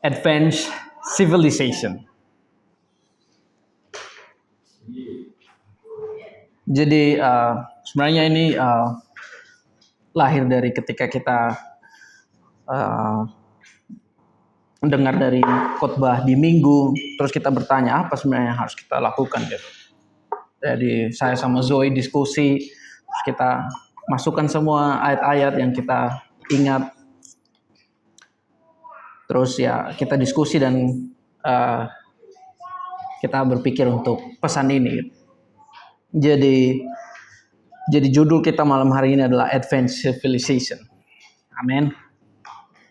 advanced civilization. Jadi sebenarnya ini lahir dari ketika kita mendengar dari khotbah di minggu, terus kita bertanya apa sebenarnya yang harus kita lakukan gitu. Jadi saya sama Zoe diskusi, terus kita masukkan semua ayat-ayat yang kita ingat. Terus ya kita diskusi dan kita berpikir untuk pesan ini. Jadi judul kita malam hari ini adalah Advanced Civilization. Amin.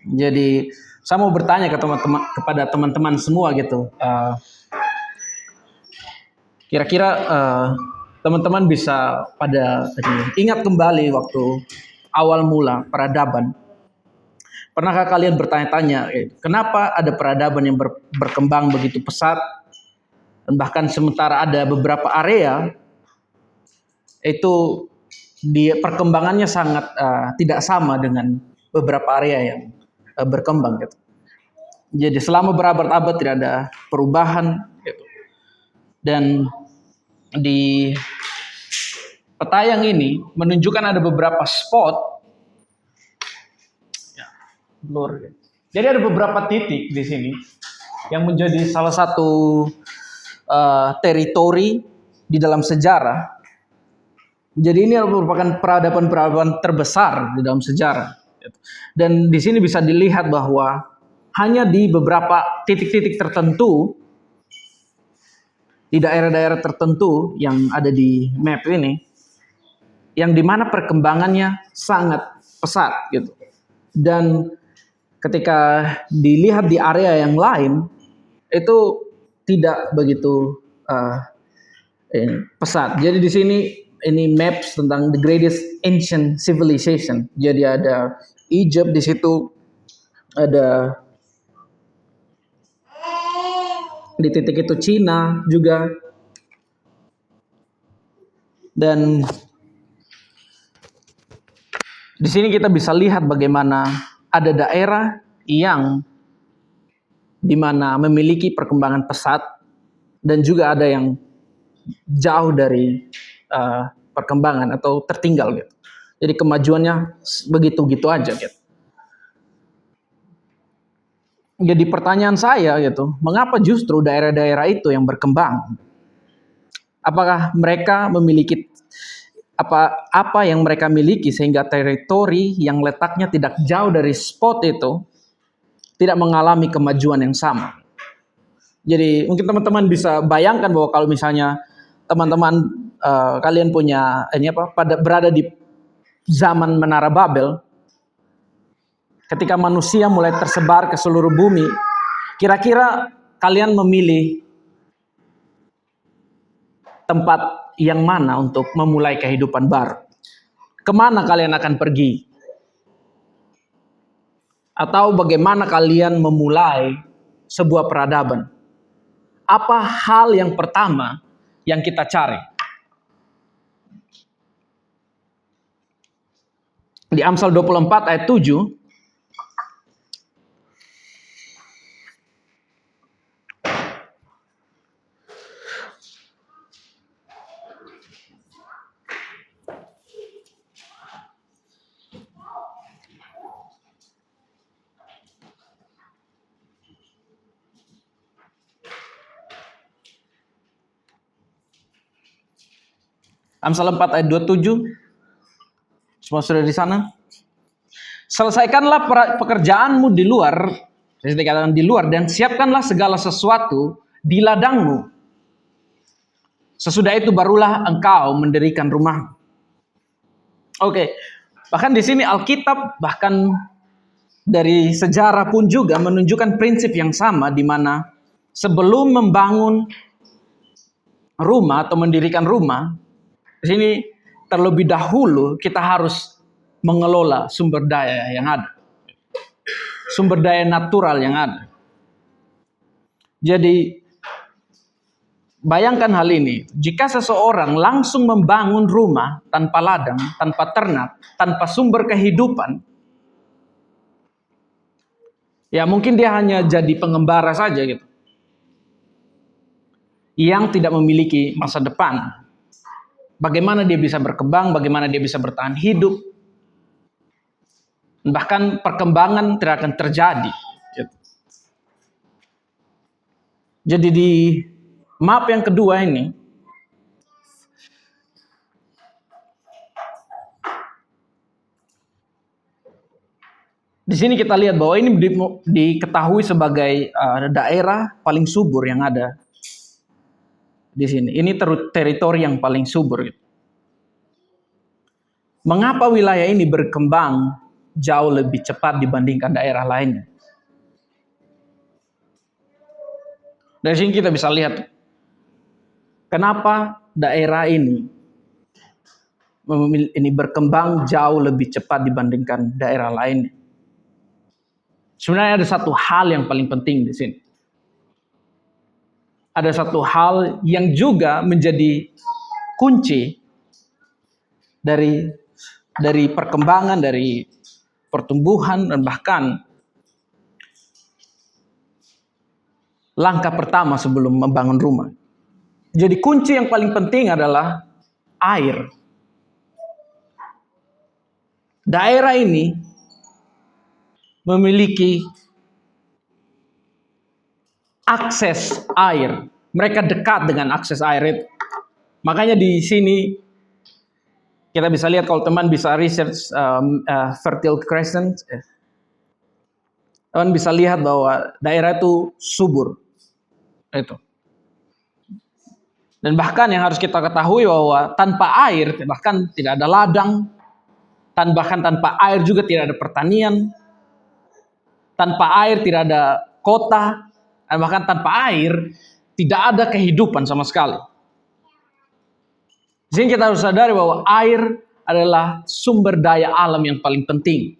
Jadi saya mau bertanya kepada teman-teman semua gitu. Kira-kira teman-teman bisa pada ingat kembali waktu awal mula peradaban. Pernahkah kalian bertanya-tanya, kenapa ada peradaban yang berkembang begitu pesat, dan bahkan sementara ada beberapa area itu perkembangannya sangat tidak sama dengan beberapa area yang berkembang gitu. Jadi selama berabad-abad tidak ada perubahan gitu. Dan di peta yang ini menunjukkan ada beberapa spot. Blur. Jadi ada beberapa titik di sini yang menjadi salah satu teritori di dalam sejarah. Jadi ini merupakan peradaban-peradaban terbesar di dalam sejarah. Dan di sini bisa dilihat bahwa hanya di beberapa titik-titik tertentu, di daerah-daerah tertentu yang ada di map ini, yang dimana perkembangannya sangat pesat gitu. Dan ketika dilihat di area yang lain, itu tidak begitu pesat. Jadi di sini ini maps tentang the greatest ancient civilization. Jadi ada Egypt di situ, ada di titik itu Cina juga, dan di sini kita bisa lihat bagaimana ada daerah yang dimana memiliki perkembangan pesat dan juga ada yang jauh dari perkembangan atau tertinggal gitu. Jadi kemajuannya begitu-gitu aja gitu. Jadi pertanyaan saya gitu, mengapa justru daerah-daerah itu yang berkembang? Apakah mereka memiliki apa yang mereka miliki sehingga teritori yang letaknya tidak jauh dari spot itu tidak mengalami kemajuan yang sama? Jadi mungkin teman-teman bisa bayangkan bahwa kalau misalnya teman-teman kalian punya berada di zaman Menara Babel, ketika manusia mulai tersebar ke seluruh bumi, kira-kira kalian memilih tempat yang mana untuk memulai kehidupan baru? Kemana kalian akan pergi? Atau bagaimana kalian memulai sebuah peradaban? Apa hal yang pertama yang kita cari? Di Amsal 24 ayat 7, Amsal 4 ayat 27. Semua sudah di sana? Selesaikanlah pekerjaanmu di luar, saya dikatakan di luar, dan siapkanlah segala sesuatu di ladangmu. Sesudah itu barulah engkau mendirikan rumah. Oke. Bahkan di sini Alkitab, bahkan dari sejarah pun juga menunjukkan prinsip yang sama, di mana sebelum membangun rumah atau mendirikan rumah, di sini terlebih dahulu kita harus mengelola sumber daya yang ada. Sumber daya natural yang ada. Jadi bayangkan hal ini, jika seseorang langsung membangun rumah tanpa ladang, tanpa ternak, tanpa sumber kehidupan, Ya mungkin dia hanya jadi pengembara saja gitu, yang tidak memiliki masa depan. Bagaimana dia bisa berkembang, bagaimana dia bisa bertahan hidup, bahkan perkembangan tidak akan terjadi. Jadi di map yang kedua ini, di sini kita lihat bahwa ini diketahui sebagai daerah paling subur yang ada di sini. Ini teritori yang paling subur. Mengapa wilayah ini berkembang jauh lebih cepat dibandingkan daerah lainnya? Dari sini kita bisa lihat kenapa daerah ini berkembang jauh lebih cepat dibandingkan daerah lainnya. Sebenarnya ada satu hal yang paling penting di sini. Ada satu hal yang juga menjadi kunci dari perkembangan, dari pertumbuhan, dan bahkan langkah pertama sebelum membangun rumah. Jadi kunci yang paling penting adalah air. Daerah ini memiliki akses air. Mereka dekat dengan akses air itu. Makanya di sini kita bisa lihat, kalau teman bisa research Fertile Crescent, teman bisa lihat bahwa daerah itu subur. Itu. Dan bahkan yang harus kita ketahui bahwa tanpa air, bahkan tidak ada ladang, bahkan tanpa air juga tidak ada pertanian, tanpa air tidak ada kota, dan bahkan tanpa air tidak ada kehidupan sama sekali. Di sini kita harus sadari bahwa air adalah sumber daya alam yang paling penting.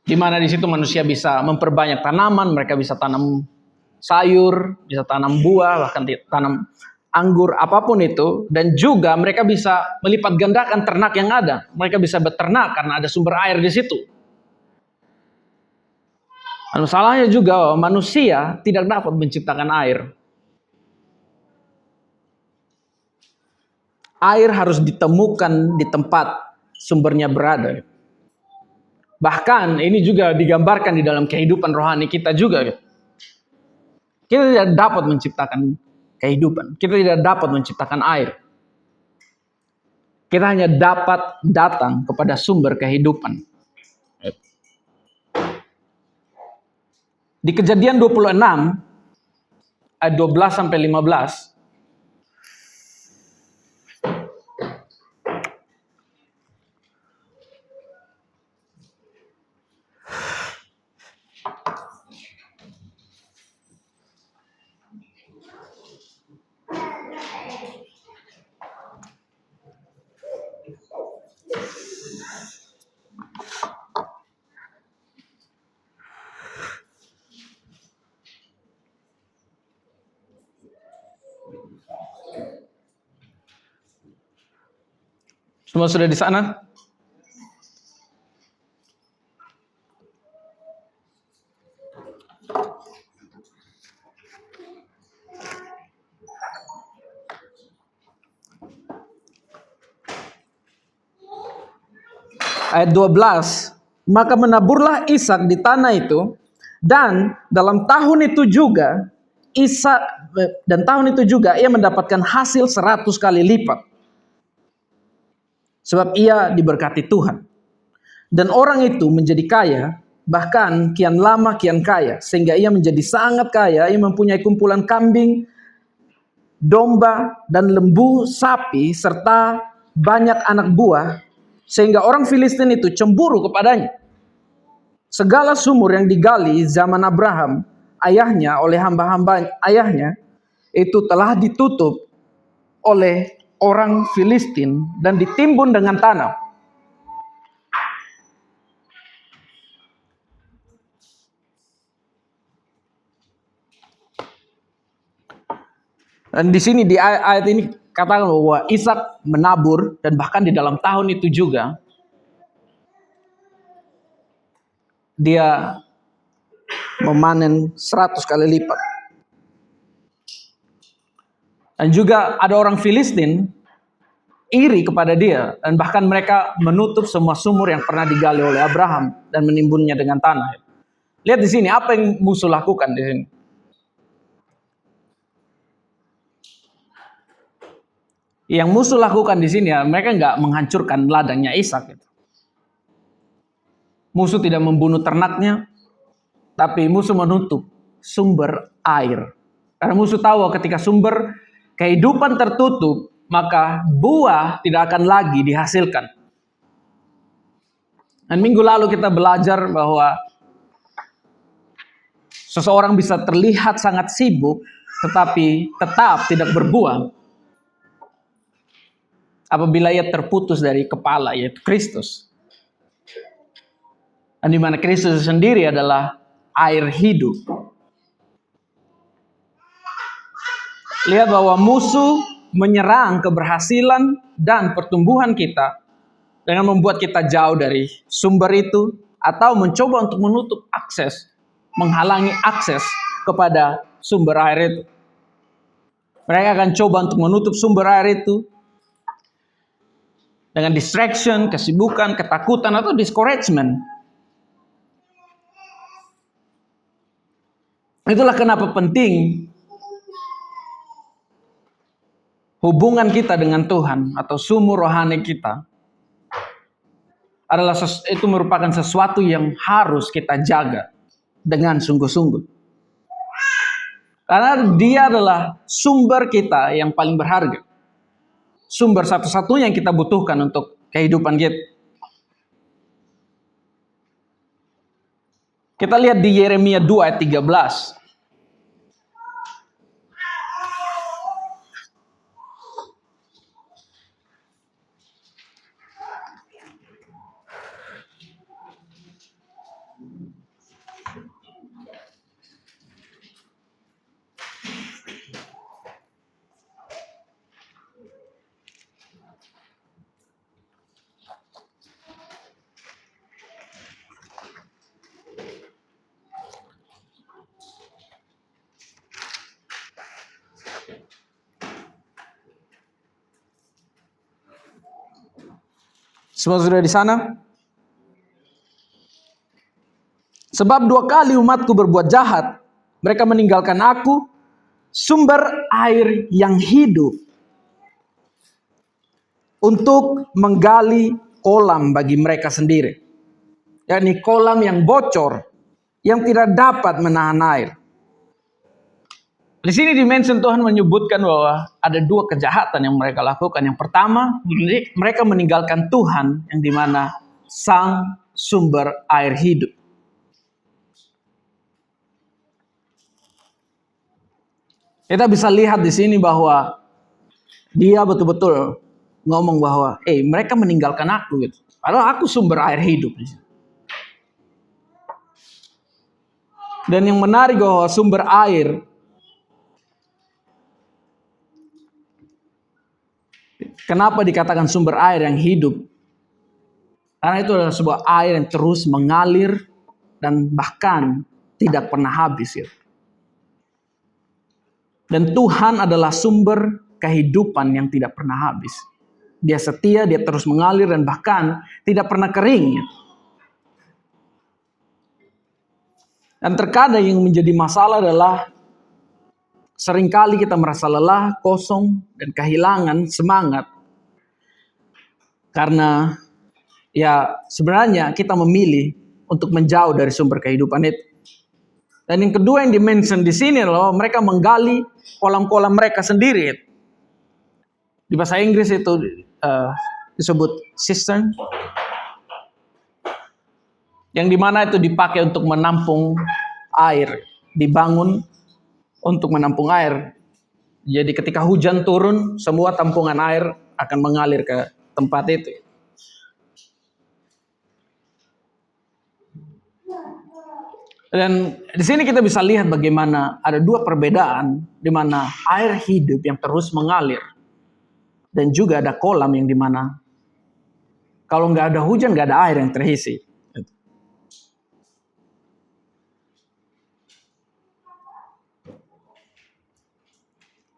Di mana di situ manusia bisa memperbanyak tanaman, mereka bisa tanam sayur, bisa tanam buah, bahkan tanam anggur, apapun itu. Dan juga mereka bisa melipat gandakan ternak yang ada. Mereka bisa beternak karena ada sumber air di situ. Masalahnya juga manusia tidak dapat menciptakan air. Air harus ditemukan di tempat sumbernya berada. Bahkan ini juga digambarkan di dalam kehidupan rohani kita juga. Kita tidak dapat menciptakan kehidupan. Kita tidak dapat menciptakan air. Kita hanya dapat datang kepada sumber kehidupan. Di Kejadian 26 ayat 12 sampai 15, semua sudah di sana? Ayat 12, maka menaburlah Ishak di tanah itu, dan dalam tahun itu juga ia mendapatkan hasil 100 kali lipat. Sebab ia diberkati Tuhan. Dan orang itu menjadi kaya, bahkan kian lama kian kaya, sehingga ia menjadi sangat kaya. Ia mempunyai kumpulan kambing, domba, dan lembu, sapi, serta banyak anak buah, sehingga orang Filistin itu cemburu kepadanya. Segala sumur yang digali zaman Abraham ayahnya oleh hamba-hamba ayahnya itu telah ditutup oleh orang Filistin dan ditimbun dengan tanah. Dan di sini di ayat ini katakan bahwa Ishak menabur, dan bahkan di dalam tahun itu juga dia memanen 100 kali lipat. Dan juga ada orang Filistin iri kepada dia, dan bahkan mereka menutup semua sumur yang pernah digali oleh Abraham dan menimbunnya dengan tanah. Lihat di sini apa yang musuh lakukan di sini. Yang musuh lakukan di sini, mereka nggak menghancurkan ladangnya Ishak. Musuh tidak membunuh ternaknya, tapi musuh menutup sumber air. Karena musuh tahu ketika sumber kehidupan tertutup, maka buah tidak akan lagi dihasilkan. Dan minggu lalu kita belajar bahwa seseorang bisa terlihat sangat sibuk, tetapi tetap tidak berbuah apabila ia terputus dari kepala, yaitu Kristus. Dan di mana Kristus sendiri adalah air hidup. Lihat bahwa musuh menyerang keberhasilan dan pertumbuhan kita dengan membuat kita jauh dari sumber itu, atau mencoba untuk menutup akses, menghalangi akses kepada sumber air itu. Mereka akan coba untuk menutup sumber air itu dengan distraction, kesibukan, ketakutan, atau discouragement. Itulah kenapa penting hubungan kita dengan Tuhan atau sumur rohani kita adalah itu merupakan sesuatu yang harus kita jaga dengan sungguh-sungguh. Karena dia adalah sumber kita yang paling berharga. Sumber satu-satunya yang kita butuhkan untuk kehidupan kita. Kita lihat di Yeremia 2 ayat 13. Semua sudah di sana? Sebab 2 kali umatku berbuat jahat. Mereka meninggalkan aku, sumber air yang hidup, untuk menggali kolam bagi mereka sendiri. Yakni kolam yang bocor, yang tidak dapat menahan air. Di sini dimension Tuhan menyebutkan bahwa ada 2 kejahatan yang mereka lakukan. Yang pertama, mereka meninggalkan Tuhan yang dimana sang sumber air hidup. Kita bisa lihat di sini bahwa dia betul-betul ngomong bahwa, mereka meninggalkan aku gitu. Padahal aku sumber air hidup. Dan yang menarik bahwa sumber air, kenapa dikatakan sumber air yang hidup? Karena itu adalah sebuah air yang terus mengalir dan bahkan tidak pernah habis. Ya. Dan Tuhan adalah sumber kehidupan yang tidak pernah habis. Dia setia, dia terus mengalir dan bahkan tidak pernah kering. Ya. Dan terkadang yang menjadi masalah adalah seringkali kita merasa lelah, kosong, dan kehilangan semangat. Karena ya sebenarnya kita memilih untuk menjauh dari sumber kehidupan itu. Dan yang kedua yang dimention di sini loh, mereka menggali kolam-kolam mereka sendiri. Di bahasa Inggris itu disebut cistern. Yang dimana itu dipakai untuk menampung air, dibangun untuk menampung air. Jadi ketika hujan turun, semua tampungan air akan mengalir ke tempat itu. Dan di sini kita bisa lihat bagaimana ada 2 perbedaan, di mana air hidup yang terus mengalir dan juga ada kolam yang dimana kalau nggak ada hujan nggak ada air yang terisi.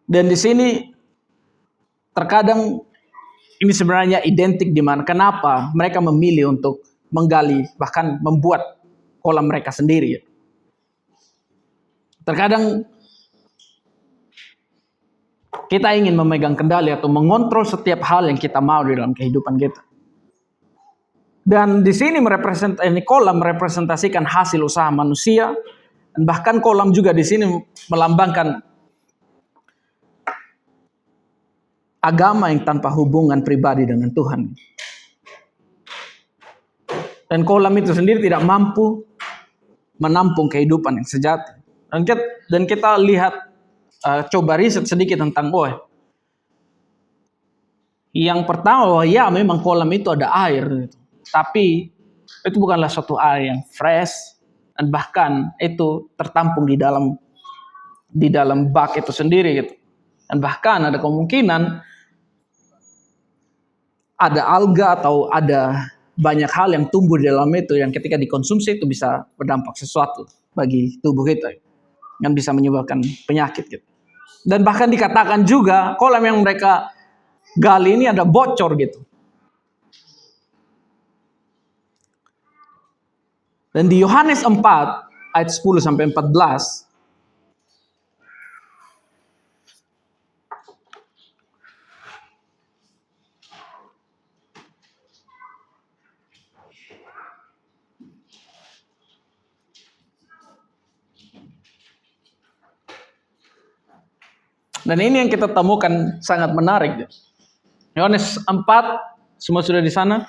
Dan di sini terkadang ini sebenarnya identik di mana kenapa mereka memilih untuk menggali bahkan membuat kolam mereka sendiri. Terkadang kita ingin memegang kendali atau mengontrol setiap hal yang kita mau di dalam kehidupan kita. Dan di sini kolam merepresentasikan hasil usaha manusia, dan bahkan kolam juga di sini melambangkan agama yang tanpa hubungan pribadi dengan Tuhan. Dan kolam itu sendiri tidak mampu menampung kehidupan yang sejati. Dan kita lihat, coba riset sedikit tentang yang pertama, ya memang kolam itu ada air, gitu. Tapi itu bukanlah suatu air yang fresh, dan bahkan itu tertampung di dalam bak itu sendiri, gitu. Dan bahkan ada kemungkinan ada alga atau ada banyak hal yang tumbuh di dalam itu yang ketika dikonsumsi itu bisa berdampak sesuatu bagi tubuh kita, yang bisa menyebabkan penyakit, gitu. Dan bahkan dikatakan juga kolam yang mereka gali ini ada bocor, gitu. Dan di Yohanes 4 ayat 10 sampai 14, dan ini yang kita temukan sangat menarik. Yohanes 4, semua sudah di sana?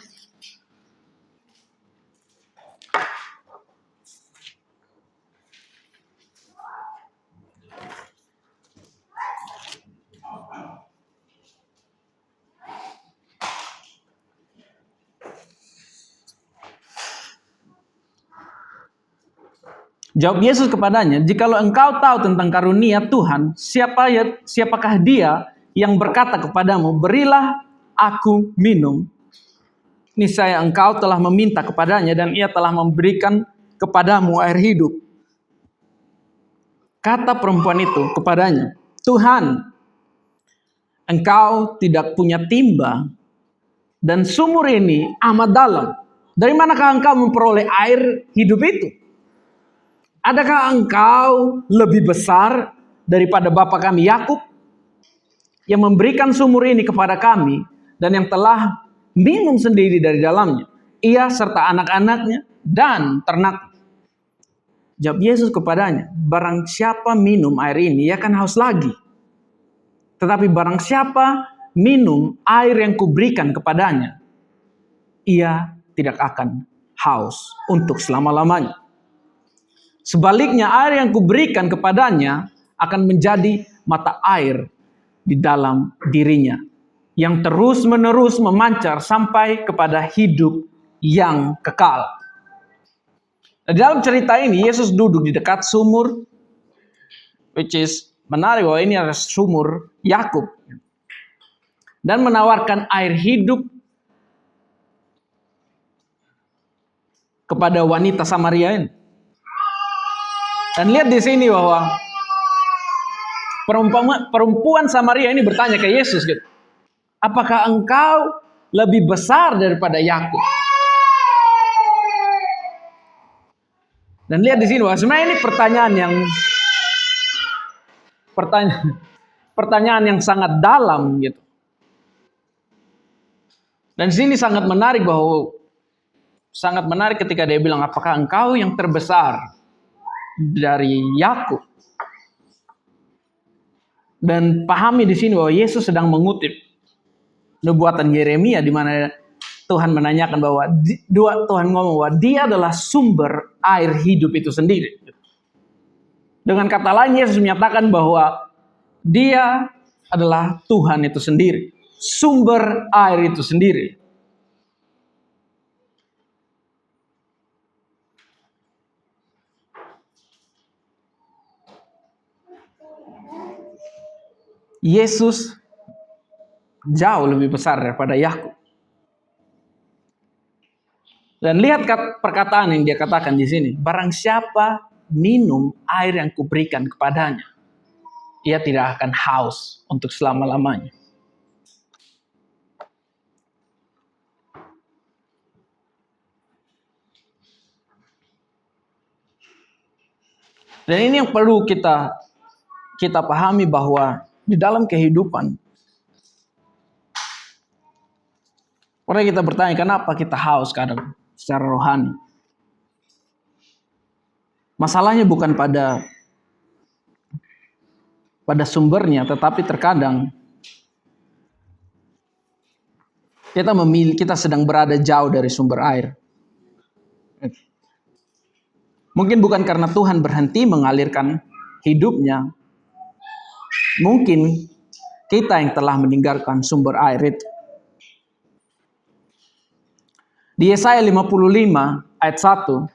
Jawab Yesus kepadanya, "Jikalau engkau tahu tentang karunia Tuhan, siapakah dia yang berkata kepadamu, berilah aku minum? Niscaya engkau telah meminta kepadanya dan ia telah memberikan kepadamu air hidup." Kata perempuan itu kepadanya, "Tuhan, engkau tidak punya timba dan sumur ini amat dalam. Dari manakah engkau memperoleh air hidup itu? Adakah engkau lebih besar daripada bapa kami Yakub yang memberikan sumur ini kepada kami dan yang telah minum sendiri dari dalamnya, ia serta anak-anaknya dan ternak?" Jawab Yesus kepadanya, "Barang siapa minum air ini, ia akan haus lagi. Tetapi barang siapa minum air yang kuberikan kepadanya, ia tidak akan haus untuk selama-lamanya. Sebaliknya air yang kuberikan kepadanya akan menjadi mata air di dalam dirinya, yang terus-menerus memancar sampai kepada hidup yang kekal." Di dalam cerita ini Yesus duduk di dekat sumur, which is menarik bahwa ini adalah sumur Yakub, dan menawarkan air hidup kepada wanita Samaria ini. Dan lihat di sini bahwa perempuan Samaria ini bertanya ke Yesus, gitu, "Apakah engkau lebih besar daripada Yakub?" Dan lihat di sini bahwa sebenarnya ini pertanyaan yang sangat dalam, gitu. Dan di sini sangat menarik ketika dia bilang, "Apakah engkau yang terbesar dari Yakub?" Dan pahami di sini bahwa Yesus sedang mengutip nubuatan Yeremia di mana Tuhan menanyakan bahwa Tuhan ngomong bahwa dia adalah sumber air hidup itu sendiri. Dengan kata lain, Yesus menyatakan bahwa dia adalah Tuhan itu sendiri, sumber air itu sendiri. Yesus jauh lebih besar daripada Yakub. Dan lihat perkataan yang dia katakan di sini, "Barang siapa minum air yang kuberikan kepadanya, ia tidak akan haus untuk selama-lamanya. Dan ini yang perlu kita pahami, bahwa di dalam kehidupan, pernah kita bertanya, kenapa kita haus kadang secara rohani? Masalahnya bukan pada sumbernya, tetapi terkadang kita sedang berada jauh dari sumber air. Mungkin bukan karena Tuhan berhenti mengalirkan hidupnya. Mungkin kita yang telah meninggalkan sumber air itu. Di Yesaya 55 ayat 1,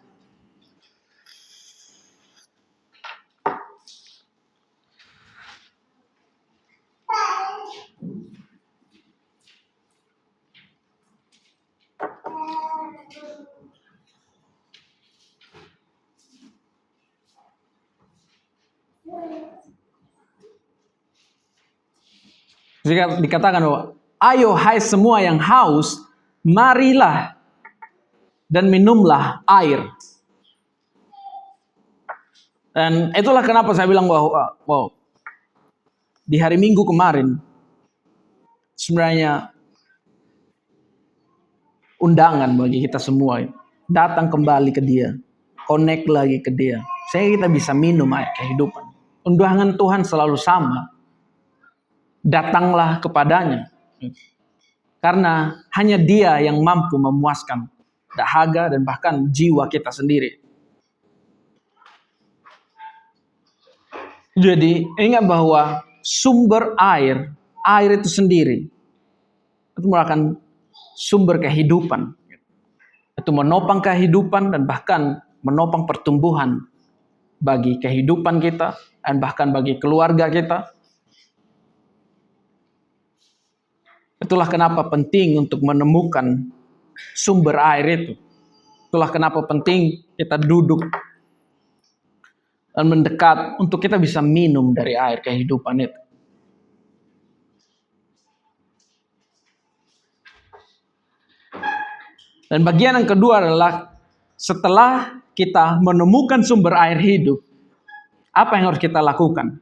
dikatakan bahwa, ayo hai semua yang haus, marilah dan minumlah air. Dan itulah kenapa saya bilang bahwa di hari Minggu kemarin sebenarnya undangan bagi kita semua datang kembali ke Dia, connect lagi ke Dia, sehingga kita bisa minum air kehidupan. Undangan Tuhan selalu sama. Datanglah kepadanya. Karena hanya Dia yang mampu memuaskan dahaga dan bahkan jiwa kita sendiri. Jadi ingat bahwa sumber air itu sendiri, itu merupakan sumber kehidupan. Itu menopang kehidupan dan bahkan menopang pertumbuhan bagi kehidupan kita dan bahkan bagi keluarga kita. Itulah kenapa penting untuk menemukan sumber air itu. Itulah kenapa penting kita duduk dan mendekat untuk kita bisa minum dari air kehidupan itu. Dan bagian yang kedua adalah setelah kita menemukan sumber air hidup, apa yang harus kita lakukan?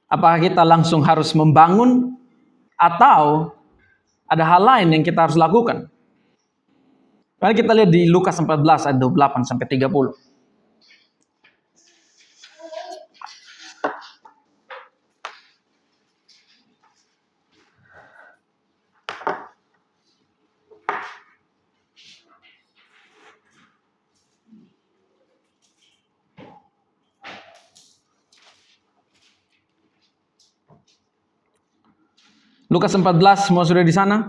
Apakah kita langsung harus membangun atau ada hal lain yang kita harus lakukan? Mari kita lihat di Lukas 14 ayat 28 sampai 30. Lukas 14, semua sudah di sana?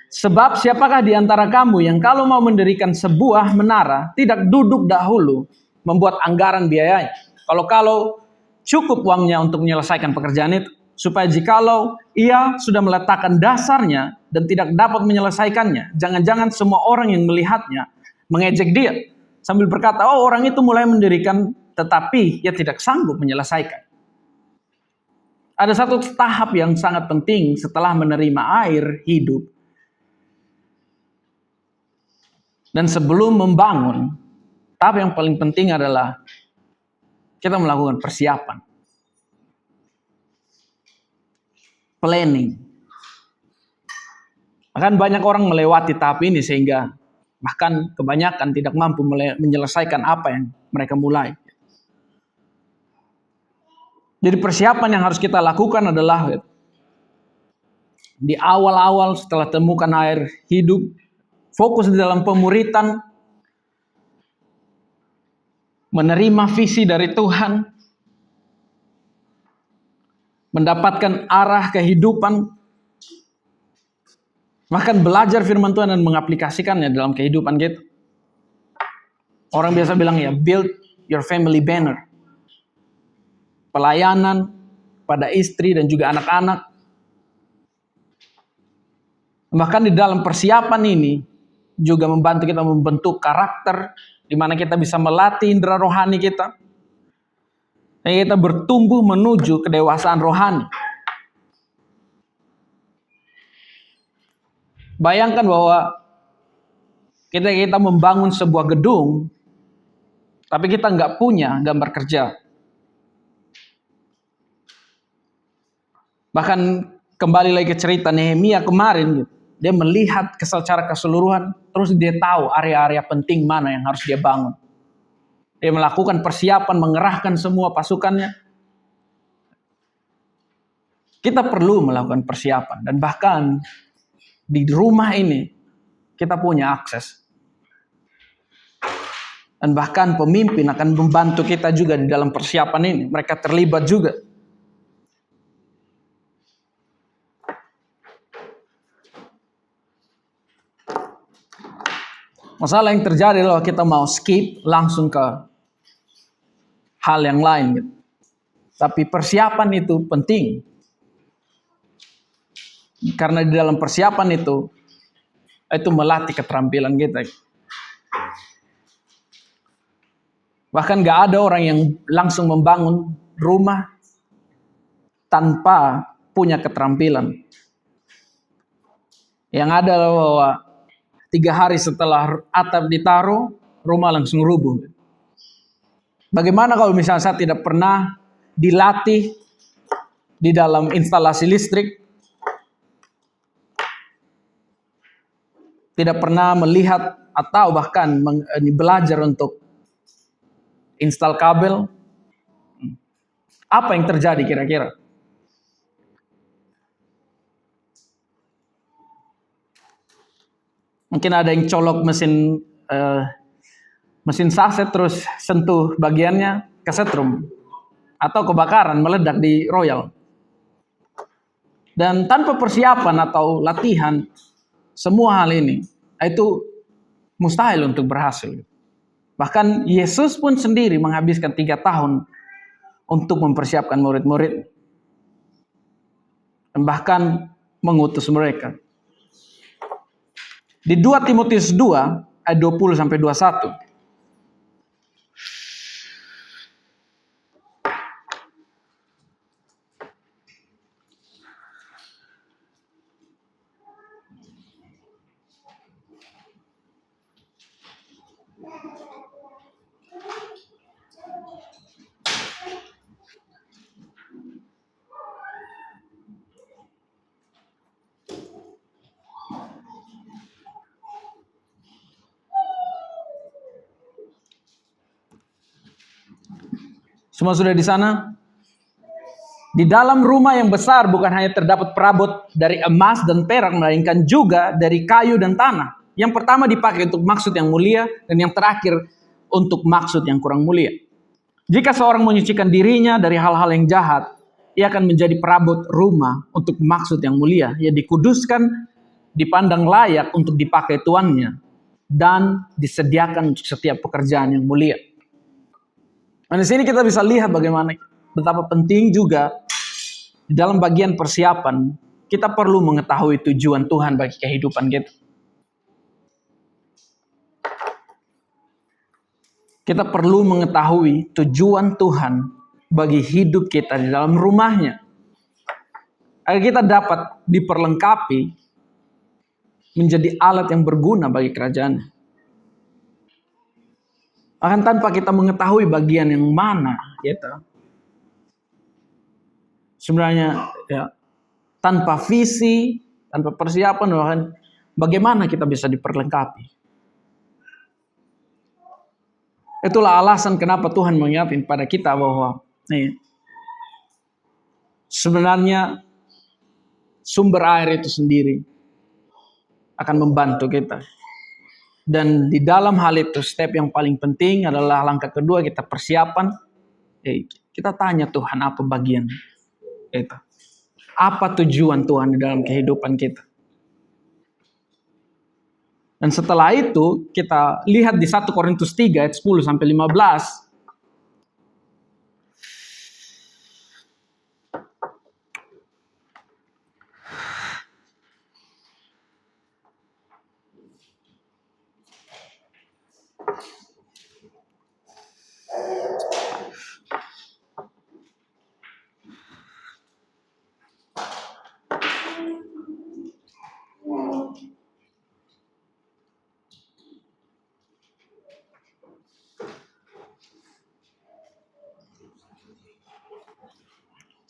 Sebab siapakah di antara kamu yang kalau mau mendirikan sebuah menara, tidak duduk dahulu membuat anggaran biayanya. Kalau cukup uangnya untuk menyelesaikan pekerjaan itu, supaya jikalau ia sudah meletakkan dasarnya dan tidak dapat menyelesaikannya, jangan-jangan semua orang yang melihatnya mengejek dia sambil berkata, oh orang itu mulai mendirikan tetapi ia tidak sanggup menyelesaikan. Ada satu tahap yang sangat penting setelah menerima air hidup. Dan sebelum membangun, tahap yang paling penting adalah kita melakukan persiapan. Planning. Bahkan banyak orang melewati tahap ini sehingga bahkan kebanyakan tidak mampu menyelesaikan apa yang mereka mulai. Jadi persiapan yang harus kita lakukan adalah di awal-awal setelah temukan air hidup, fokus di dalam pemuritan, menerima visi dari Tuhan, mendapatkan arah kehidupan, bahkan belajar firman Tuhan dan mengaplikasikannya dalam kehidupan kita. Orang biasa bilang ya, build your family banner. Pelayanan pada istri dan juga anak-anak. Bahkan di dalam persiapan ini juga membantu kita membentuk karakter, di mana kita bisa melatih indera rohani kita. Dan kita bertumbuh menuju kedewasaan rohani. Bayangkan bahwa kita membangun sebuah gedung, tapi kita nggak punya gambar kerja. Bahkan kembali lagi ke cerita Nehemia kemarin, dia melihat secara keseluruhan, terus dia tahu area-area penting mana yang harus dia bangun. Dia melakukan persiapan, mengerahkan semua pasukannya. Kita perlu melakukan persiapan, dan bahkan di rumah ini kita punya akses. Dan bahkan pemimpin akan membantu kita juga di dalam persiapan ini. Mereka terlibat juga. Masalah yang terjadi kalau kita mau skip langsung ke hal yang lain. Gitu. Tapi persiapan itu penting. Karena di dalam persiapan itu melatih keterampilan kita. Bahkan gak ada orang yang langsung membangun rumah tanpa punya keterampilan. Yang ada bahwa 3 hari setelah atap ditaruh, rumah langsung rubuh. Bagaimana kalau misalnya saya tidak pernah dilatih di dalam instalasi listrik, tidak pernah melihat atau bahkan belajar untuk install kabel, apa yang terjadi kira-kira? Mungkin ada yang colok mesin saset terus sentuh bagiannya kesetrum atau kebakaran meledak di Royal. Dan tanpa persiapan atau latihan, semua hal ini itu mustahil untuk berhasil. Bahkan Yesus pun sendiri menghabiskan 3 tahun untuk mempersiapkan murid-murid. Dan bahkan mengutus mereka. Di 2 Timotius 2 ayat 20 sampai 21. Semua sudah di sana? Di dalam rumah yang besar bukan hanya terdapat perabot dari emas dan perak, melainkan juga dari kayu dan tanah. Yang pertama dipakai untuk maksud yang mulia, dan yang terakhir untuk maksud yang kurang mulia. Jika seorang menyucikan dirinya dari hal-hal yang jahat, ia akan menjadi perabot rumah untuk maksud yang mulia. Ia dikuduskan, dipandang layak untuk dipakai tuannya, dan disediakan untuk setiap pekerjaan yang mulia. Dan di sini kita bisa lihat bagaimana betapa penting juga di dalam bagian persiapan kita perlu mengetahui tujuan Tuhan bagi kehidupan kita. Kita perlu mengetahui tujuan Tuhan bagi hidup kita di dalam rumahnya, agar kita dapat diperlengkapi menjadi alat yang berguna bagi kerajaan. Akan tanpa kita mengetahui bagian yang mana kita sebenarnya ya, tanpa visi, tanpa persiapan, bahkan bagaimana kita bisa diperlengkapi. Itulah alasan kenapa Tuhan mengingatkan pada kita bahwa sebenarnya sumber air itu sendiri akan membantu kita. Dan di dalam hal itu step yang paling penting adalah langkah kedua, kita persiapan. Kita tanya Tuhan apa bagian itu. Apa tujuan Tuhan di dalam kehidupan kita. Dan setelah itu kita lihat di 1 Korintus 3 ayat 10 sampai 15.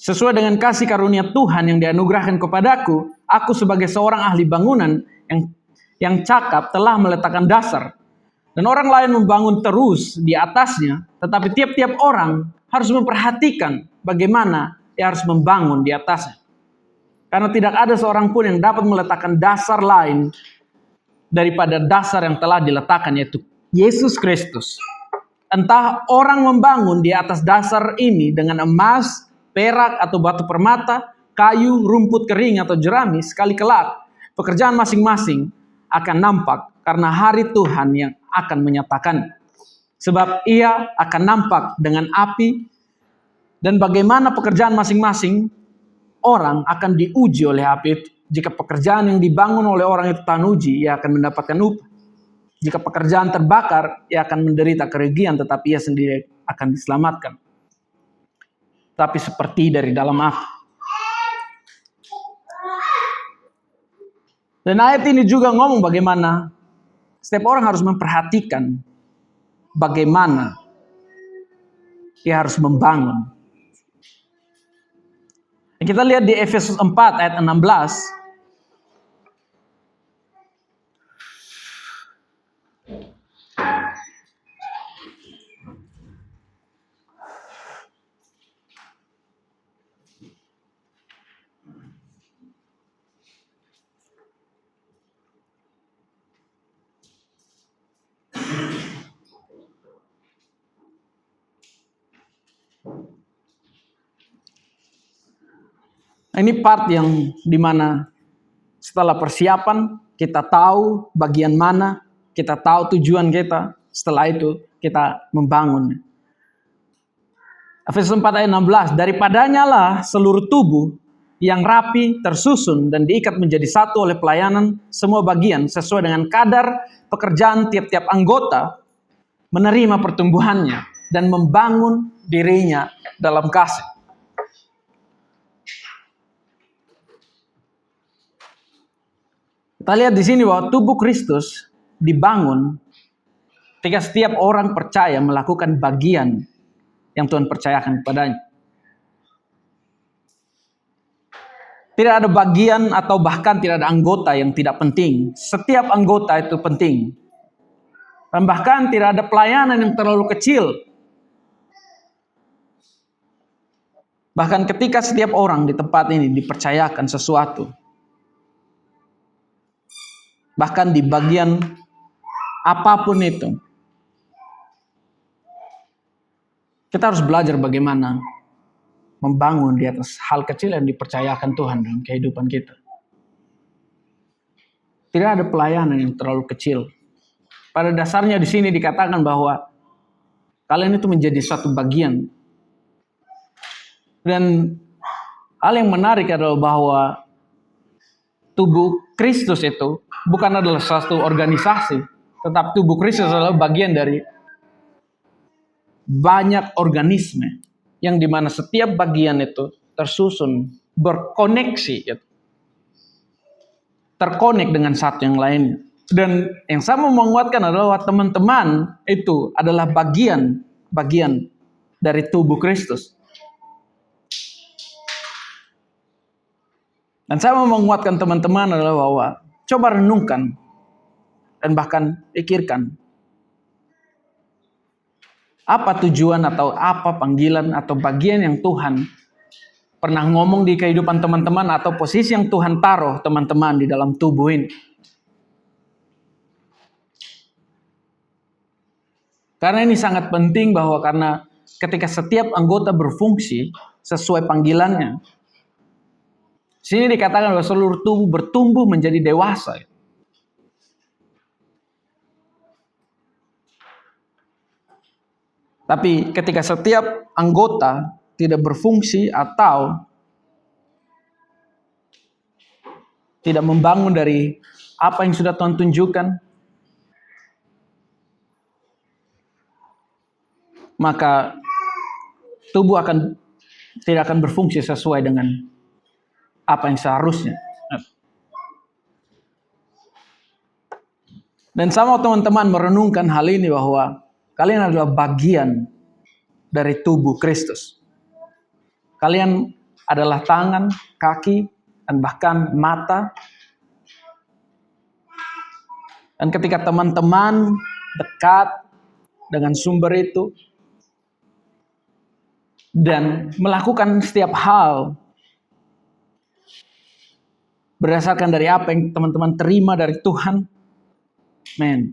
Sesuai dengan kasih karunia Tuhan yang dianugerahkan kepadaku, aku sebagai seorang ahli bangunan yang cakap telah meletakkan dasar. Dan orang lain membangun terus di atasnya, tetapi tiap-tiap orang harus memperhatikan bagaimana dia harus membangun di atasnya. Karena tidak ada seorang pun yang dapat meletakkan dasar lain daripada dasar yang telah diletakkan, yaitu Yesus Kristus. Entah orang membangun di atas dasar ini dengan emas, perak, atau batu permata, kayu, rumput kering, atau jerami, sekali kelak pekerjaan masing-masing akan nampak karena hari Tuhan yang akan menyatakan. Sebab ia akan nampak dengan api, dan bagaimana pekerjaan masing-masing orang akan diuji oleh api itu. Jika pekerjaan yang dibangun oleh orang itu tahan uji, ia akan mendapatkan upah. Jika pekerjaan terbakar, ia akan menderita kerugian, tetapi ia sendiri akan diselamatkan. Tapi seperti dari dalam api. Dan ayat ini juga ngomong bagaimana setiap orang harus memperhatikan bagaimana dia harus membangun. Kita lihat di Efesus 4 ayat 16. Nah, ini part yang dimana setelah persiapan kita tahu bagian mana, kita tahu tujuan kita, setelah itu kita membangun. Efesus 4 ayat 16, daripadanya lah seluruh tubuh yang rapi, tersusun, dan diikat menjadi satu oleh pelayanan semua bagian sesuai dengan kadar pekerjaan tiap-tiap anggota, menerima pertumbuhannya dan membangun dirinya dalam kasih. Kita lihat di sini bahwa tubuh Kristus dibangun ketika setiap orang percaya melakukan bagian yang Tuhan percayakan kepadanya. Tidak ada bagian atau bahkan tidak ada anggota yang tidak penting. Setiap anggota itu penting. Dan bahkan tidak ada pelayanan yang terlalu kecil. Bahkan ketika setiap orang di tempat ini dipercayakan sesuatu, bahkan di bagian apapun itu, kita harus belajar bagaimana membangun di atas hal kecil yang dipercayakan Tuhan dalam kehidupan kita. Tidak ada pelayanan yang terlalu kecil. Pada dasarnya di sini dikatakan bahwa kalian itu menjadi satu bagian. Dan hal yang menarik adalah bahwa tubuh Kristus itu bukan adalah satu organisasi, tetapi tubuh Kristus adalah bagian dari banyak organisme yang dimana setiap bagian itu tersusun, berkoneksi, terkonek dengan satu yang lainnya. Dan yang sama menguatkan adalah teman-teman itu adalah bagian dari tubuh Kristus. Dan saya mau menguatkan teman-teman adalah bahwa coba renungkan dan bahkan pikirkan apa tujuan atau apa panggilan atau bagian yang Tuhan pernah ngomong di kehidupan teman-teman atau posisi yang Tuhan taruh teman-teman di dalam tubuh ini. Karena ini sangat penting bahwa karena ketika setiap anggota berfungsi sesuai panggilannya, sini dikatakan bahwa seluruh tubuh bertumbuh menjadi dewasa. Tapi ketika setiap anggota tidak berfungsi atau tidak membangun dari apa yang sudah Tuhan tunjukkan, maka tubuh tidak akan berfungsi sesuai dengan apa yang seharusnya. Dan sama teman-teman merenungkan hal ini bahwa kalian adalah bagian dari tubuh Kristus. Kalian adalah tangan, kaki, dan bahkan mata. Dan ketika teman-teman dekat dengan sumber itu dan melakukan setiap hal berdasarkan dari apa yang teman-teman terima dari Tuhan, men,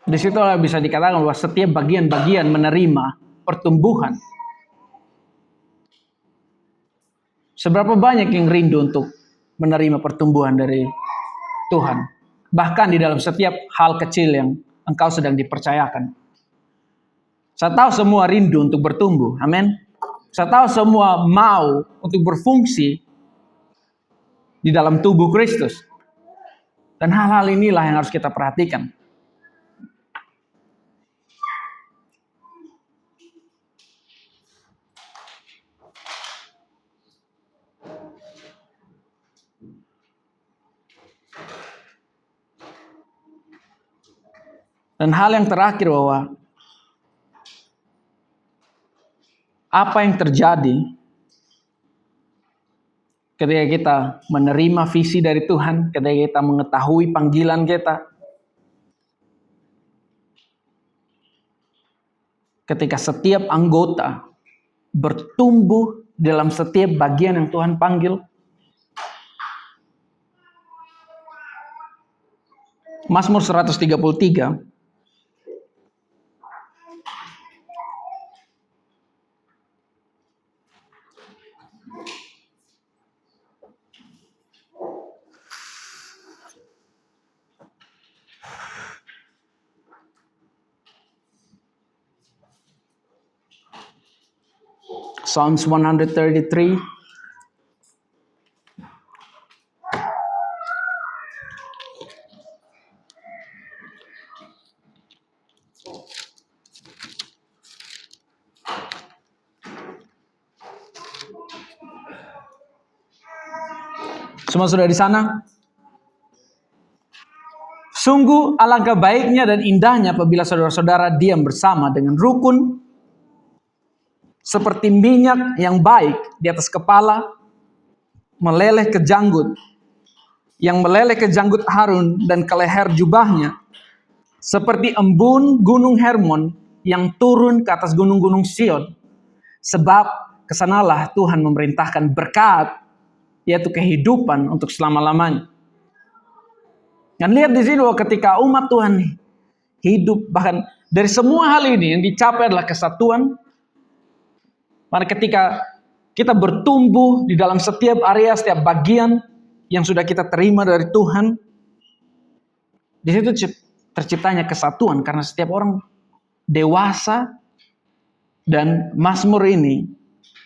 di situ bisa dikatakan bahwa setiap bagian-bagian menerima pertumbuhan. Seberapa banyak yang rindu untuk menerima pertumbuhan dari Tuhan, bahkan di dalam setiap hal kecil yang engkau sedang dipercayakan. Saya tahu semua rindu untuk bertumbuh, amin. Saya tahu semua mau untuk berfungsi di dalam tubuh Kristus. Dan hal-hal inilah yang harus kita perhatikan. Dan hal yang terakhir bahwa apa yang terjadi ketika kita menerima visi dari Tuhan, ketika kita mengetahui panggilan kita, ketika setiap anggota bertumbuh dalam setiap bagian yang Tuhan panggil. Mazmur 133 Psalms 133 Semua sudah di sana? Sungguh alangkah baiknya dan indahnya apabila saudara-saudara diam bersama dengan rukun, seperti minyak yang baik di atas kepala, meleleh ke janggut, yang meleleh ke janggut Harun dan ke leher jubahnya, seperti embun gunung Hermon yang turun ke atas gunung-gunung Sion, sebab kesanalah Tuhan memerintahkan berkat, yaitu kehidupan untuk selama-lamanya. Dan lihat di sini bahwa ketika umat Tuhan hidup, bahkan dari semua hal ini yang dicapai adalah kesatuan. Maka ketika kita bertumbuh di dalam setiap area, setiap bagian yang sudah kita terima dari Tuhan, di situ terciptanya kesatuan karena setiap orang dewasa. Dan Mazmur ini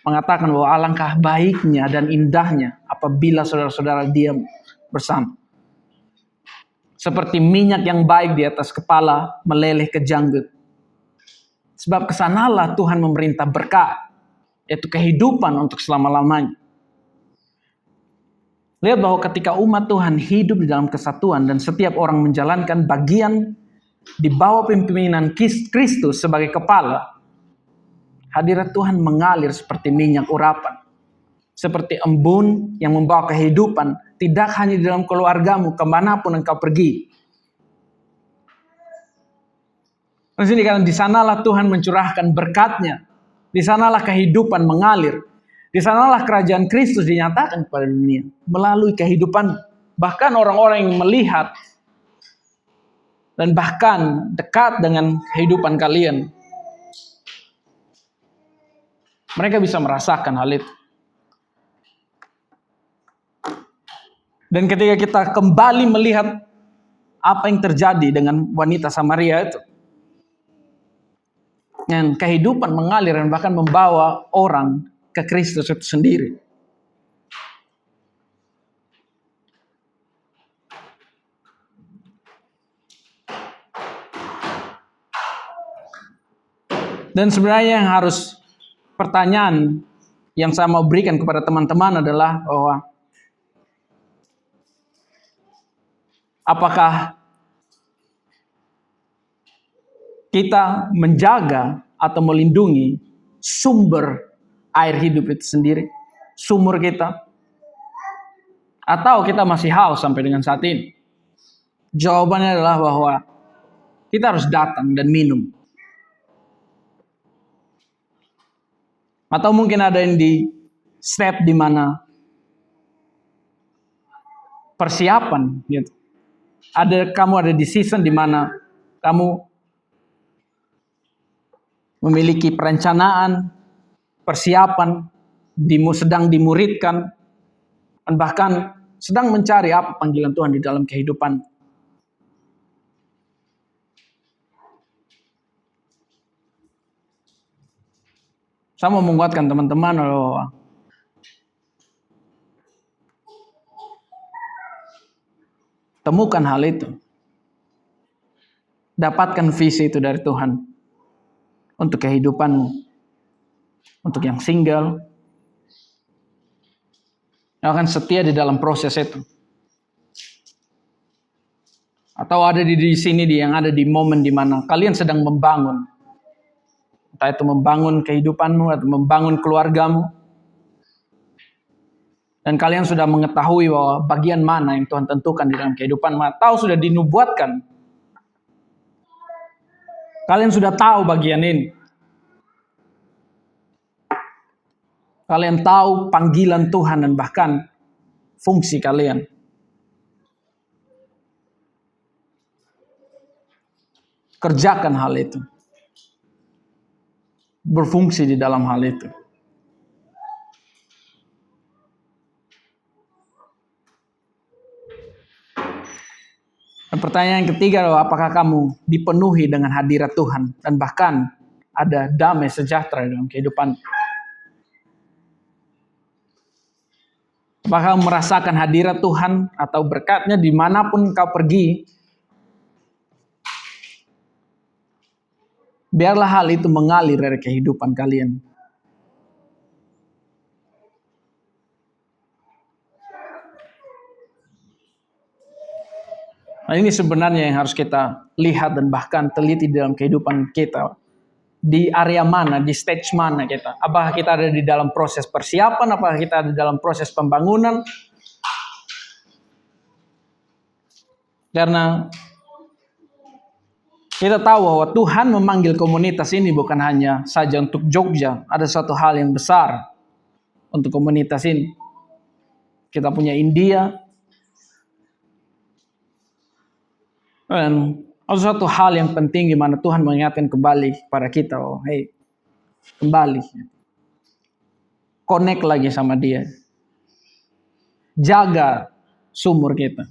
mengatakan bahwa alangkah baiknya dan indahnya apabila saudara-saudara diam bersama. Seperti minyak yang baik di atas kepala, meleleh ke janggut. Sebab kesanalah Tuhan memerintah berkat, yaitu kehidupan untuk selama-lamanya. Lihat bahwa ketika umat Tuhan hidup di dalam kesatuan dan setiap orang menjalankan bagian di bawah pimpinan Kristus sebagai kepala, hadirat Tuhan mengalir seperti minyak urapan. Seperti embun yang membawa kehidupan, tidak hanya di dalam keluargamu, kemanapun engkau pergi. Di sini kan, di sanalah Tuhan mencurahkan berkatnya. Di sanalah kehidupan mengalir. Di sanalah kerajaan Kristus dinyatakan kepada dunia melalui kehidupan. Bahkan orang-orang yang melihat dan bahkan dekat dengan kehidupan kalian, mereka bisa merasakan hal itu. Dan ketika kita kembali melihat apa yang terjadi dengan wanita Samaria itu, dan kehidupan mengalir dan bahkan membawa orang ke Kristus itu sendiri. Dan sebenarnya yang harus, pertanyaan yang saya mau berikan kepada teman-teman adalah bahwa apakah kita menjaga atau melindungi sumber air hidup itu sendiri, sumur kita, atau kita masih haus sampai dengan saat ini? Jawabannya adalah bahwa kita harus datang dan minum. Atau mungkin ada yang di step di mana persiapan gitu. Kamu ada di season di mana kamu memiliki perencanaan, persiapan, sedang dimuridkan, dan bahkan sedang mencari apa panggilan Tuhan di dalam kehidupan. Saya mau menguatkan teman-teman bahwa temukan hal itu. Dapatkan visi itu dari Tuhan untuk kehidupanmu. Untuk yang single, yang akan setia di dalam proses itu. Atau ada di sini yang ada di momen di mana kalian sedang membangun. Entah itu membangun kehidupanmu atau membangun keluargamu. Dan kalian sudah mengetahui bahwa bagian mana yang Tuhan tentukan di dalam kehidupan, atau sudah dinubuatkan. Kalian sudah tahu bagian ini. Kalian tahu panggilan Tuhan dan bahkan fungsi kalian. Kerjakan hal itu. Berfungsi di dalam hal itu. Dan pertanyaan yang ketiga adalah apakah kamu dipenuhi dengan hadirat Tuhan dan bahkan ada damai sejahtera dalam kehidupan. Apakah kamu merasakan hadirat Tuhan atau berkatnya dimanapun kau pergi? Biarlah hal itu mengalir dari kehidupan kalian. Nah, ini sebenarnya yang harus kita lihat dan bahkan teliti dalam kehidupan kita. Di area mana, di stage mana kita. Apakah kita ada di dalam proses persiapan, apakah kita ada di dalam proses pembangunan. Karena kita tahu bahwa Tuhan memanggil komunitas ini bukan hanya saja untuk Jogja. Ada satu hal yang besar untuk komunitas ini. Kita punya India. Dan ada satu hal yang penting di mana Tuhan mengingatkan kembali kepada kita. Oh, hey, kembali. Connect lagi sama dia. Jaga sumur kita.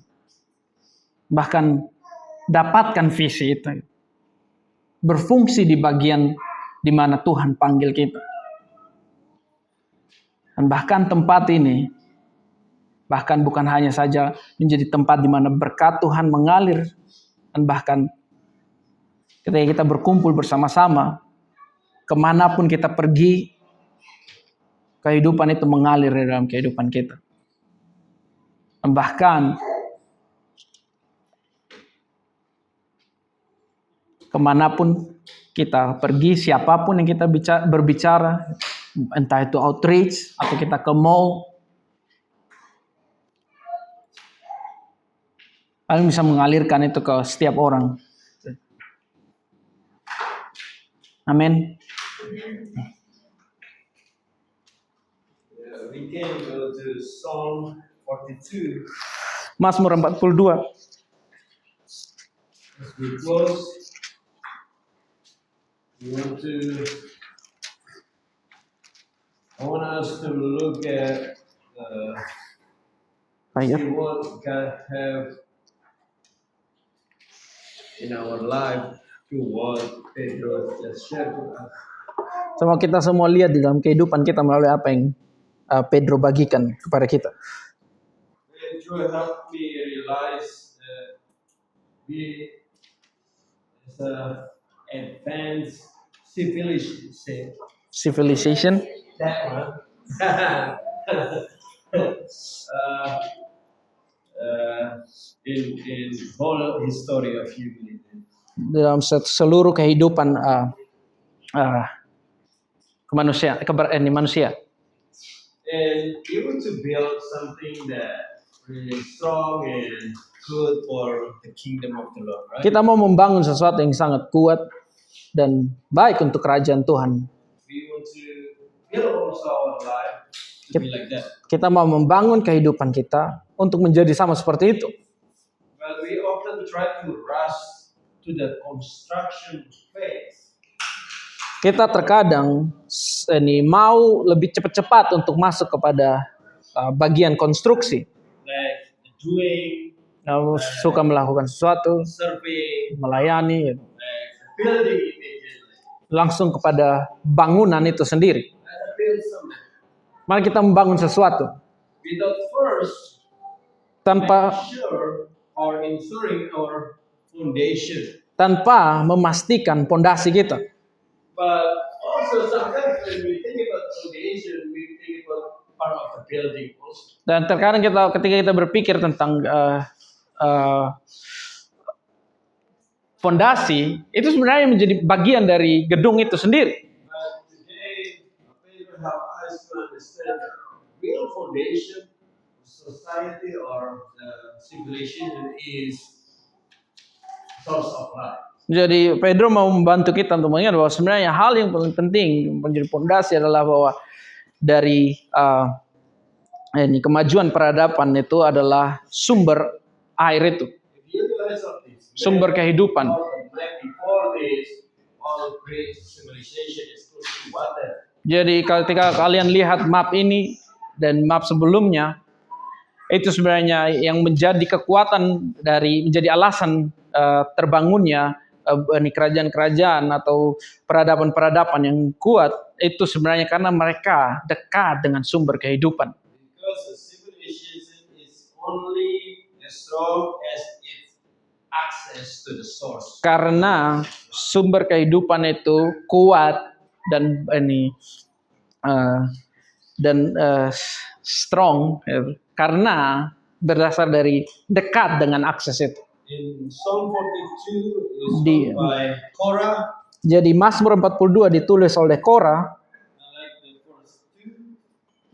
Bahkan dapatkan visi itu. Berfungsi di bagian di mana Tuhan panggil kita. Dan bahkan tempat ini, bahkan bukan hanya saja menjadi tempat di mana berkat Tuhan mengalir, dan bahkan ketika kita berkumpul bersama-sama, kemanapun kita pergi, kehidupan itu mengalir di dalam kehidupan kita. Dan bahkan kemanapun kita pergi, siapapun yang kita berbicara, entah itu outreach atau kita ke mall, kalian bisa mengalirkan itu ke setiap orang. Amin. We can go to Psalm 42. Mazmur 42. As we close, I want us to look at see what God have in our life through what Pedro just shared with us. Semua kita semua lihat di dalam kehidupan kita melalui apa yang Pedro bagikan kepada kita. Pedro helped me realize that we as a advanced Civilization. That one. In whole history of humanity. Dalam seluruh kehidupan manusia. And we want to build something that really strong and good for the kingdom of the Lord, right? Kita mau membangun sesuatu yang sangat kuat dan baik untuk kerajaan Tuhan. We want to build also our life to be like that. Kita mau membangun kehidupan kita untuk menjadi sama seperti itu. But we often try to rush to the construction phase. Kita terkadang mau lebih cepat-cepat untuk masuk kepada bagian konstruksi. Like doing, Lalu suka melakukan sesuatu, surveying, melayani, gitu. building immediately. Langsung kepada bangunan itu sendiri. Build something. Mari kita membangun sesuatu Without first tanpa sure or ensuring our foundation. memastikan pondasi kita. But also sometimes when we think about foundation, we think about part of the building also. Dan terkadang ketika kita berpikir tentang fondasi, itu sebenarnya menjadi bagian dari gedung itu sendiri. But today, people have eyes to understand that real foundation of society or the civilization is source of life. Jadi Pedro mau membantu kita untuk mengingat bahwa sebenarnya hal yang paling penting menjadi fondasi adalah bahwa dari kemajuan peradaban itu adalah sumber air itu, If you realize of this, sumber kehidupan. before this, all great civilization is close to water. Jadi ketika kalian lihat map ini dan map sebelumnya, itu sebenarnya yang menjadi kekuatan menjadi alasan terbangunnya kerajaan-kerajaan atau peradaban-peradaban yang kuat itu sebenarnya karena mereka dekat dengan sumber kehidupan. Because the civilization is only as strong as its access to the source. Karena sumber kehidupan itu kuat dan strong karena berdasar dari dekat dengan akses itu. In Psalm 42 is Di- by Korah. Jadi Mazmur 42 ditulis oleh Korah. I like the verse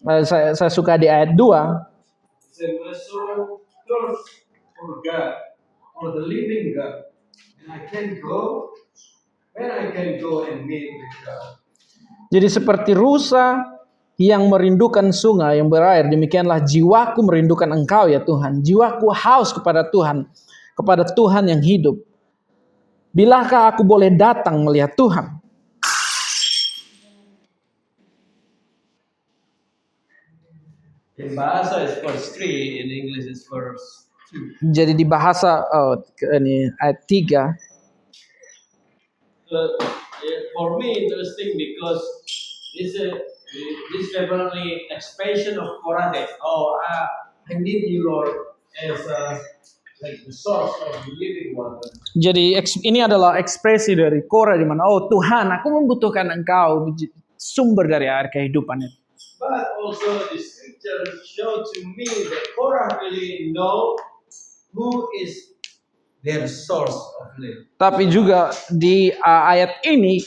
2. Saya suka di ayat 2. It says, my soul thirsts for God, for the living God. And I can go, where I can go and meet with God. Jadi seperti rusa yang merindukan sungai yang berair, demikianlah jiwaku merindukan Engkau ya Tuhan. Jiwaku haus kepada Tuhan yang hidup. Bilakah aku boleh datang melihat Tuhan? In Bahasa is verse 3, in English is verse 2. Jadi di bahasa ayat 3. So, for me interesting because this definitely expression of Korah that I need you Lord as like the source of the living water. Jadi ini adalah ekspresi dari Korah di mana Tuhan, aku membutuhkan Engkau sumber dari air kehidupan itu. But also the scripture show to me that Korah really know who is their source of living. Tapi juga di ayat ini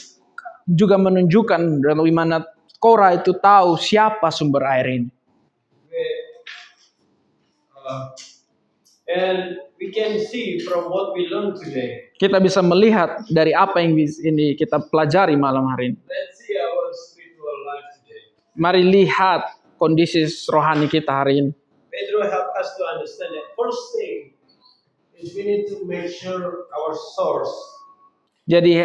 juga menunjukkan di mana Korah itu tahu siapa sumber air ini. And we can see from what we learned today. Kita bisa melihat dari apa yang ini kita pelajari malam hari ini. Let's see our spiritual life today. Mari lihat kondisi rohani kita hari ini. Pedro help us to understand that first thing is we need to make sure our source. Jadi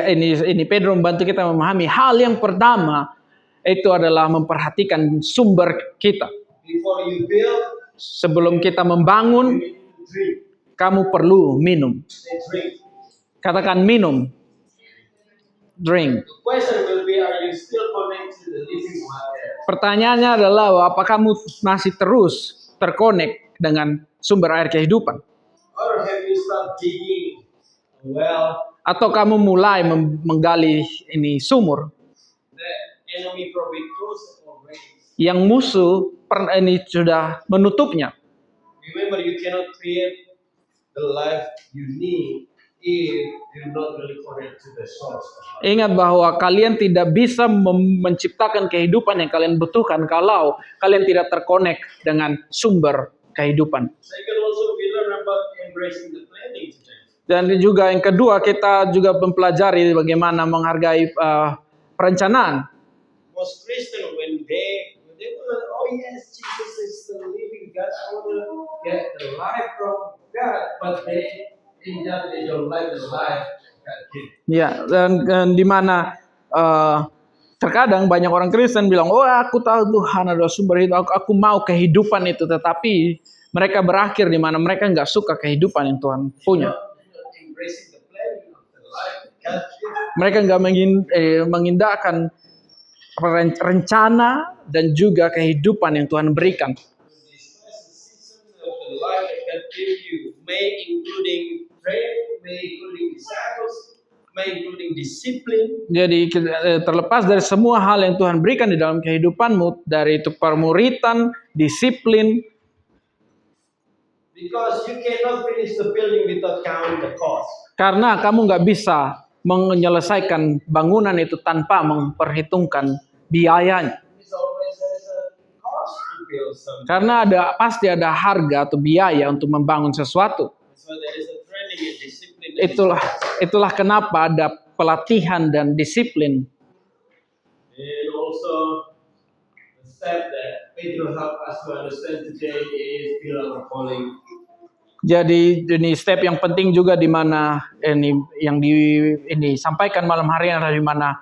ini Pedro membantu kita memahami hal yang pertama itu adalah memperhatikan sumber kita. Before you build, Sebelum kita membangun, you need to drink. kamu perlu minum. Say drink. Katakan minum. Drink. The question will be, are you still connected to the living water? Pertanyaannya adalah apakah kamu masih terus terkonek dengan sumber air kehidupan? Or have you start digging a well? Atau kamu mulai menggali ini sumur The enemy probably closed already. yang musuh ini sudah menutupnya. Remember, you cannot create the life you need if you're not really connected to the source of life. Ingat bahwa kalian tidak bisa menciptakan kehidupan yang kalian butuhkan kalau kalian tidak terkonek dengan sumber kehidupan. Second, also we learn about embracing the planning today. Dan juga yang kedua, kita juga mempelajari bagaimana menghargai perencanaan. Most Christian when they want, oh yes, Jesus is the living God, I want to get the life from God, but they don't like the life God gives. Ya, dan di mana terkadang banyak orang Kristen bilang, oh aku tahu Tuhan adalah sumber hidup, aku mau kehidupan itu, tetapi mereka berakhir di mana mereka nggak suka kehidupan yang Tuhan punya. Embracing the planning of the life that God gives. Mereka nggak mengindahkan rencana dan juga kehidupan yang Tuhan berikan. This season of the life that God gives you, may including prayer, may including disciples, may including discipline. Jadi terlepas dari semua hal yang Tuhan berikan di dalam kehidupanmu, dari itu permuritan, disiplin, Because you cannot finish the building without counting the cost. karena kamu nggak bisa menyelesaikan bangunan itu tanpa memperhitungkan biayanya. There's always a cost to build something. Karena pasti ada harga atau biaya untuk membangun sesuatu. So there is a training and discipline. Itulah kenapa ada pelatihan dan disiplin. And also the step that Pedro helped us to understand today is build our calling. Jadi ini step yang penting juga di mana ini sampaikan malam hari adalah di mana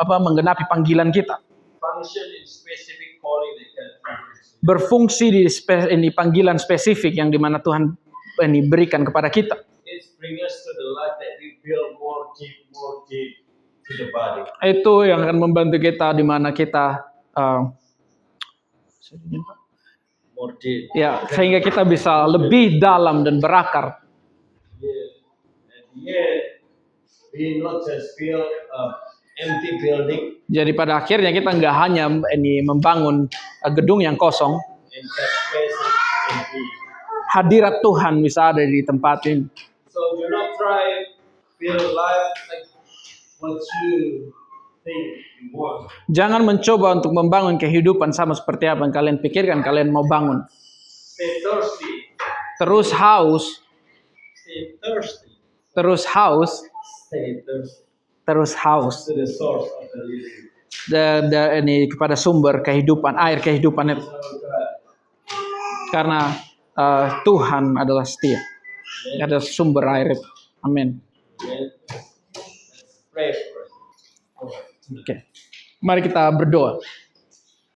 menggenapi panggilan kita. Function in specific calling that God gives. Berfungsi di panggilan spesifik yang di mana Tuhan berikan kepada kita. It's bring us to the life that we build more deep to the body. Itu yang akan membantu kita di mana kita More deep. ya sehingga kita bisa lebih dalam dan berakar. Yeah. At the end, we not just build a empty building Jadi pada akhirnya kita nggak hanya membangun gedung yang kosong, and that place is empty. hadirat Tuhan bisa ada di tempat ini. So do not try build life like what you think you want. Jangan mencoba untuk membangun kehidupan sama seperti apa yang kalian pikirkan kalian mau bangun. Stay thirsty. Terus haus, Stay thirsty. terus haus, Stay thirsty terus haus. to the source of the living. Ini kepada sumber kehidupan, air kehidupan itu. So God. Karena Tuhan adalah setia. Ada sumber air itu. Amin. Amen. Let's pray for it. Oke. Mari kita berdoa.